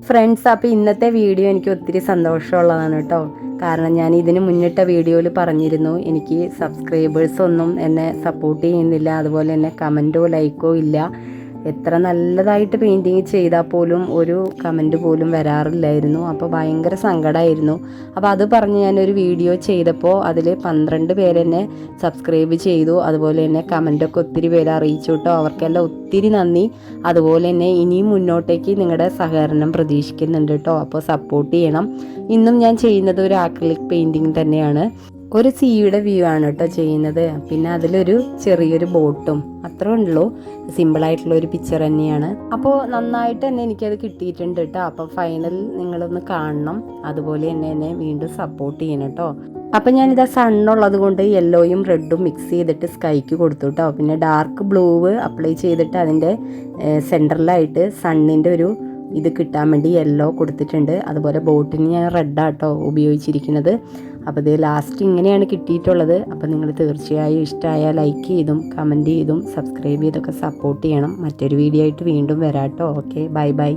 Friends, അപ്പോൾ ഇന്നത്തെ video എനിക്ക് ഒത്തിരി സന്തോഷമുള്ളതാണ് കേട്ടോ. കാരണം ഞാൻ ഇതിന് മുന്നിട്ട വീഡിയോയിൽ പറഞ്ഞിരുന്നു, എനിക്ക് സബ്സ്ക്രൈബേഴ്സൊന്നും എന്നെ സപ്പോർട്ട് ചെയ്യുന്നില്ല, അതുപോലെ തന്നെ കമൻറ്റോ ലൈക്കോ ഇല്ല. എത്ര നല്ലതായിട്ട് പെയിൻറ്റിങ് ചെയ്താൽ പോലും ഒരു കമൻറ്റ് പോലും വരാറില്ലായിരുന്നു. അപ്പോൾ ഭയങ്കര സങ്കടമായിരുന്നു. അപ്പോൾ അത് പറഞ്ഞ് ഞാനൊരു വീഡിയോ ചെയ്തപ്പോൾ അതിൽ 12 പേരെന്നെ സബ്സ്ക്രൈബ് ചെയ്തു. അതുപോലെ തന്നെ കമൻറ്റൊക്കെ ഒത്തിരി പേര് അറിയിച്ചു കേട്ടോ. അവർക്കെല്ലാം ഒത്തിരി നന്ദി. അതുപോലെ തന്നെ ഇനിയും മുന്നോട്ടേക്ക് നിങ്ങളുടെ സഹകരണം പ്രതീക്ഷിക്കുന്നുണ്ട് കേട്ടോ. അപ്പോൾ സപ്പോർട്ട് ചെയ്യണം. ഇന്നും ഞാൻ ചെയ്യുന്നത് ഒരു ആക്രിലിക് പെയിൻറ്റിങ് തന്നെയാണ്. ഒരു സീയുടെ വ്യൂ ആണ് കേട്ടോ ചെയ്യുന്നത്. പിന്നെ അതിലൊരു ചെറിയൊരു ബോട്ടും, അത്രേ ഉള്ളൂ. സിമ്പിളായിട്ടുള്ള ഒരു പിക്ചർ തന്നെയാണ്. അപ്പോൾ നന്നായിട്ട് തന്നെ എനിക്കത് കിട്ടിയിട്ടുണ്ട് കേട്ടോ. അപ്പോൾ ഫൈനൽ നിങ്ങളൊന്ന് കാണണം. അതുപോലെ തന്നെ എന്നെ വീണ്ടും സപ്പോർട്ട് ചെയ്യണം കേട്ടോ. അപ്പം ഞാനിതാ സണ്ണുള്ളത് കൊണ്ട് യെല്ലോയും റെഡും മിക്സ് ചെയ്തിട്ട് സ്കൈക്ക് കൊടുത്തു കേട്ടോ. പിന്നെ ഡാർക്ക് ബ്ലൂവ് അപ്ലൈ ചെയ്തിട്ട് അതിൻ്റെ സെൻറ്ററിലായിട്ട് സണ്ണിൻ്റെ ഒരു ഇത് കിട്ടാൻ വേണ്ടി യെല്ലോ കൊടുത്തിട്ടുണ്ട്. അതുപോലെ ബോട്ടിന് ഞാൻ റെഡാട്ടോ ഉപയോഗിച്ചിരിക്കുന്നത്. അപ്പോൾ ഇത് ലാസ്റ്റ് ഇങ്ങനെയാണ് കിട്ടിയിട്ടുള്ളത്. അപ്പോൾ നിങ്ങൾ തീർച്ചയായും ഇഷ്ടമായാൽ ലൈക്ക് ചെയ്തും കമൻറ്റ് ചെയ്തും സബ്സ്ക്രൈബ് ചെയ്തൊക്കെ സപ്പോർട്ട് ചെയ്യണം. മറ്റൊരു വീഡിയോ ആയിട്ട് വീണ്ടും വരാം കേട്ടോ. Okay, bye bye.